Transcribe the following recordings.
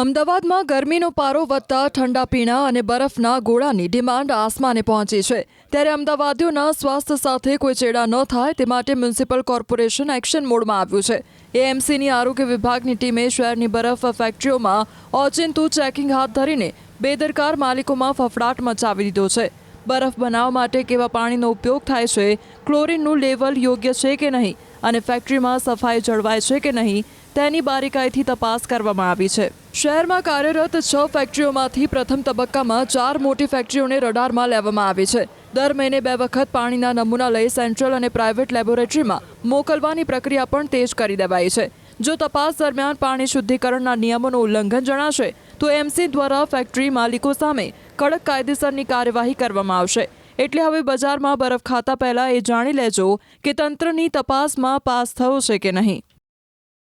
અમદાવાદમાં ગરમીનો પારો વધતા ઠંડા પીણા અને બરફના ગોળાની ડિમાન્ડ આસમાને પહોંચી છે। ત્યારે અમદાવાદીઓના સ્વાસ્થ્ય સાથે કોઈ ચેડા ન થાય તે માટે મ્યુનિસિપલ કોર્પોરેશન એક્શન મોડમાં આવ્યું છે। એએમસીની આરોગ્ય વિભાગની ટીમે શહેરની બરફ ફેક્ટરીઓમાં ઓચિંતું ચેકિંગ હાથ ધરીને બેદરકાર માલિકોમાં ફફડાટ મચાવી દીધો છે। બરફ બનાવવા માટે કેવા પાણીનો ઉપયોગ થાય છે, ક્લોરીનનું લેવલ યોગ્ય છે કે નહીં અને ફેક્ટરીમાં સફાઈ જળવાય છે કે નહીં તેની બારીકાઈથી તપાસ કરવામાં આવી છે। શહેરમાં કાર્યરત 6 ફેક્ટરીઓમાંથી પ્રથમ તબક્કામાં 4 મોટી ફેક્ટરીઓને રડારમાં લેવામાં આવી છે। દર મહિને 2 વખત પાણીના નમૂના લઈ સેન્ટ્રલ અને પ્રાઇવેટ લેબોરેટરીમાં મોકલવાની પ્રક્રિયા પણ તેજ કરી દેવાઈ છે। જો તપાસ દરમિયાન પાણી શુદ્ધિકરણના નિયમોનું ઉલ્લંઘન જણાશે તો એમસી દ્વારા ફેક્ટરી માલિકો સામે કડક કાયદેસરની કાર્યવાહી કરવામાં આવશે। એટલે હવે બજારમાં બરફ ખાતા પહેલા એ જાણી લેજો કે તંત્રની તપાસમાં પાસ થયો છે કે નહીં।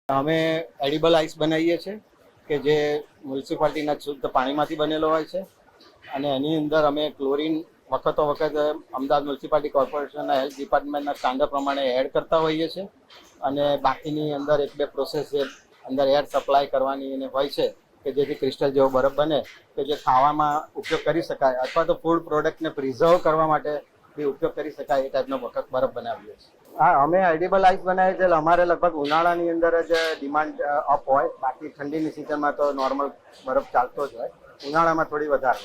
અમે એડિબલ આઈસ બનાવીએ છીએ કે જે મ્યુનિસિપાલિટીના શુદ્ધ પાણીમાંથી બનેલો હોય છે અને એની અંદર અમે ક્લોરીન વખત અમદાવાદ મ્યુનિસિપાલિટી કોર્પોરેશનના હેલ્થ ડિપાર્ટમેન્ટના સ્ટાન્ડર્ડ પ્રમાણે એડ કરતા હોઈએ છીએ અને બાકીની અંદર 1-2 પ્રોસેસ જે અંદર એર સપ્લાય કરવાની અને હોય છે કે જેથી ક્રિસ્ટલ જેવો બરફ બને કે જે ખાવામાં ઉપયોગ કરી શકાય અથવા તો ફૂડ પ્રોડક્ટને પ્રિઝર્વ કરવા માટે બી ઉપયોગ કરી શકાય એ ટાઈપનો બરફ બનાવીએ છીએ। હા, અમે એડિબલ આઈસ બનાવીએ છીએ। અમારે લગભગ ઉનાળાની અંદર જ ડિમાન્ડ અપ હોય, બાકી ઠંડીની સિઝનમાં તો નોર્મલ બરફ ચાલતો જ હોય, ઉનાળામાં થોડી વધારે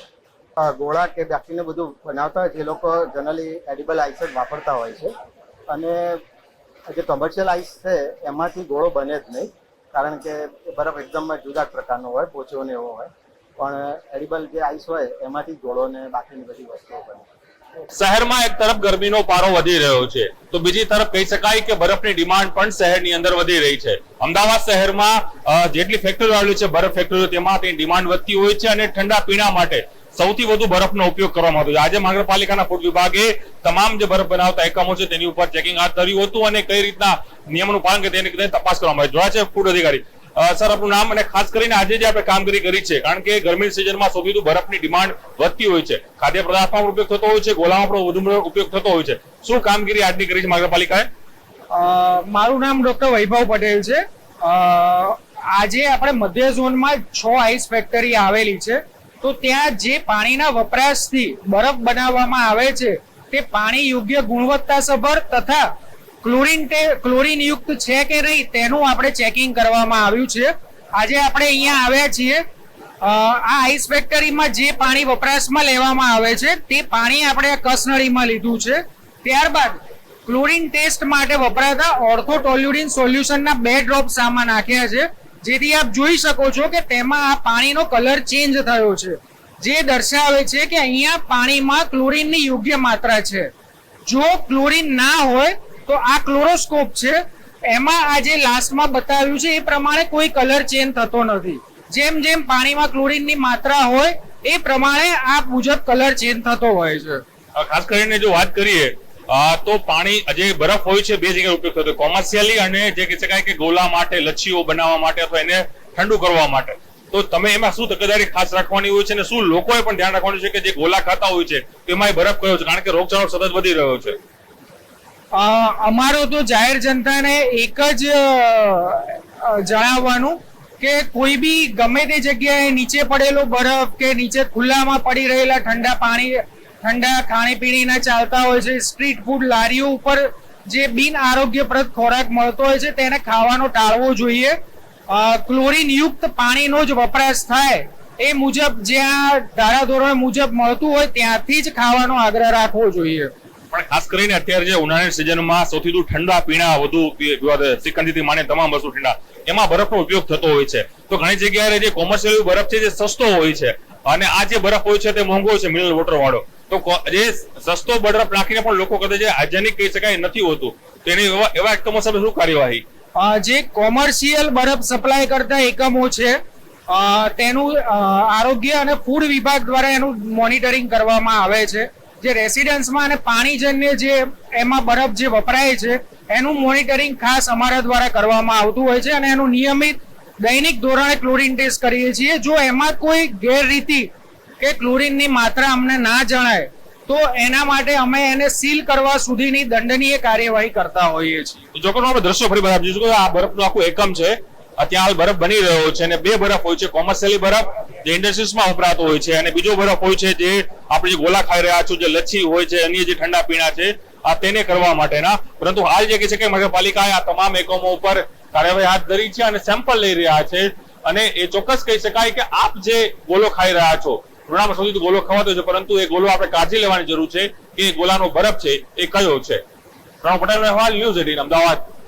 હોય। ગોળા કે બાકીને બધું બનાવતા હોય છે એ લોકો જનરલી એડિબલ આઈસ જ વાપરતા હોય છે અને જે કમર્શિયલ આઈસ છે એમાંથી ગોળો બને જ નહીં, કારણ કે બરફ એકદમ જુદા પ્રકારનો હોય, પોચો ને એવો હોય, પણ એડિબલ જે આઈસ હોય એમાંથી ગોળો ને બાકીની બધી વસ્તુઓ બને। શહેરમાં એક તરફ ગરમીનો પારો વધી રહ્યો છે તો બીજી તરફ કહી શકાય કે બરફની ડિમાન્ડ પણ શહેરની અંદર વધી રહી છે। અમદાવાદ શહેરમાં જેટલી ફેક્ટરીઓ આવેલી છે બરફ ફેક્ટરીઓ, તેમાં તેની ડિમાન્ડ વધતી હોય છે અને ઠંડા પીણા માટે સૌથી વધુ બરફનો ઉપયોગ કરવામાં આવતો છે। આજે મહાનગરપાલિકાના ફૂડ વિભાગે તમામ જે બરફ બનાવતા એકમો છે તેની ઉપર ચેકિંગ હાથ ધર્યું હતું અને કઈ રીતના નિયમોનું પાલન કરે તેની તપાસ કરવામાં આવી। જોયા છે ફૂડ અધિકારી સર, આપનું નામ અને ખાસ કરીને આજે જે આપણે કામગીરી કરી છે, કારણ કે ગરમીની સિઝનમાં સૌથી વધુ બરફની ડિમાન્ડ વધતી હોય છે, ખાદ્ય પદાર્થમાં ઉપયોગ થતો હોય છે, ગોળામાં પણ વધુ ઉપયોગ થતો હોય છે, શું કામગીરી આજની કરી છે મહાનગરપાલિકાએ? મારું નામ ડોક્ટર વૈભવ પટેલ છે। આજે આપણે મધ્ય ઝોનમાં 6 આઈસ ફેક્ટરી આવેલી છે, તો ત્યાં જે પાણીના વપરાશથી બરફ બનાવવામાં આવે છે તે પાણી યોગ્ય ગુણવત્તાસભર તથા ક્લોરીન યુક્ત છે કે નહીં તેનું આપણે ચેકિંગ કરવામાં આવ્યું છે। આજે આપણે અહીંયા આવ્યા છીએ। આ આઈસ ફેક્ટરીમાં જે પાણી વપરાશમાં લેવામાં આવે છે તે પાણી આપણે કસનળીમાં લીધું છે। ત્યારબાદ ક્લોરીન ટેસ્ટ માટે વપરાતા ઓર્થોટોલ્યુડિન સોલ્યુશનના 2 ડ્રોપ આમાં નાખ્યા છે, જેથી આપ જોઈ શકો છો કે તેમાં આ પાણીનો કલર ચેન્જ થયો છે, જે દર્શાવે છે કે અહીંયા પાણીમાં ક્લોરીનની યોગ્ય માત્રા છે। જો ક્લોરીન ના હોય તો આ ક્લોરોસ્કોપ છે, એમાં આ જે લાસ્ટમાં બતાવ્યું છે એ પ્રમાણે કોઈ કલર ચેન્જ થતો નથી। જેમ જેમ પાણીમાં ક્લોરીનની માત્રા હોય એ પ્રમાણે આ મુજબ કલર ચેન્જ થતો હોય છે। ખાસ કરીને જો વાત કરીએ તો પાણી જે બરફ હોય છે 2 જગ્યાએ ઉપયોગ થતો, કોમર્શિયલી અને જે કહી શકાય કે ગોલા માટે, લચ્છીઓ બનાવવા માટે અથવા એને ઠંડુ કરવા માટે, તો તમે એમાં શું તકેદારી ખાસ રાખવાની હોય છે અને શું લોકોએ પણ ધ્યાન રાખવાનું છે કે જે ગોલા ખાતા હોય છે તેમાં બરફ કયો છે, કારણ કે રોગચાળો સતત વધી રહ્યો છે? અમારો તો જાહેર જનતાને એક જ જણાવવાનું કે કોઈ બી ગમે તે જગ્યાએ નીચે પડેલો બરફ કે નીચે ખુલ્લામાં પડી રહેલા ઠંડા ખાણીપીણીના ચાલતા હોય છે, સ્ટ્રીટ ફૂડ લારીઓ ઉપર જે બિન આરોગ્યપ્રદ ખોરાક મળતો હોય છે તેને ખાવાનો ટાળવો જોઈએ। ક્લોરીન યુક્ત પાણીનો જ વપરાશ થાય એ મુજબ જ્યાં ધારાધોરણ મુજબ મળતું હોય ત્યાંથી જ ખાવાનો આગ્રહ રાખવો જોઈએ। પણ ખાસ કરીને અત્યારે જે ઉનાળાની સિઝનમાં સૌથી વધુ ઠંડા પીણા વધુ સિકંદીથી માંડીને તમામ વસ્તુ ઠંડા એમાં બરફનો ઉપયોગ થતો હોય છે, તો ઘણી જગ્યાએ જે કોમર્શિયલ બરફ છે જે સસ્તો હોય છે અને આ જે બરફ હોય છે તે મોંઘો હોય છે મિનરલ વોટર વાળો, તો જે સસ્તો બરફ નાખીને પણ લોકો કહે છે હાઇજેનિક કહી શકાય નથી હોતું, તો એની એવા એકમો સામે શું કાર્યવાહી? જે કોમર્શિયલ બરફ સપ્લાય કરતા એકમો છે તેનું આરોગ્ય અને ફૂડ વિભાગ દ્વારા એનું મોનિટરિંગ કરવામાં આવે છે। જે રેસિડન્સમાં અને પાણીજન્ય જે એમાં બરફ જે વપરાય છે એનું મોનિટરિંગ ખાસ અમારા દ્વારા કરવામાં આવતું હોય છે અને એનું નિયમિત દૈનિક ધોરણે ક્લોરીન ટેસ્ટ કરીએ છીએ। જો એમાં કોઈ ગેરરીતિ કે ક્લોરીનની માત્રા અમને ના જણાય તો એના માટે અમે એને સીલ કરવા સુધીની દંડનીય કાર્યવાહી કરતા હોઈએ છીએ। જો આપણે દ્રશ્યો ફરી બતાવી દઈશું કે આ બરફનું આખું એકમ છે ત્યાં હાલ બરફ બની રહ્યો છે અને બે બરફ હોય છે, કોમર્શિયલી બરફ જે ઇન્ડસ્ટ્રીઝમાં વપરાતો હોય છે અને બીજો બરફ હોય છે જે આપણે જે ગોલા ખાઈ રહ્યા છો, જે લચ્છી હોય છે, અન્ય જે ઠંડા પીણા છે, આ તેને કરવા માટેના. પરંતુ હાલ જે કહે છે કે નગરપાલિકાએ આ તમામ એકમો ઉપર કાર્યવાહી હાથ ધરી છે અને સેમ્પલ લઈ રહ્યા છે અને એ ચોક્કસ કહી શકાય કે આપ જે ગોલો ખાઈ રહ્યા છો, પૂર્ણામાં સૌથી ગોલો ખવાતો છે, પરંતુ એ ગોલો આપણે કાળજી લેવાની જરૂર છે કે ગોલાનો બરફ છે એ કયો છે. પ્रणव पटेल अहवाल, न्यूज़ 18 अमदावाद।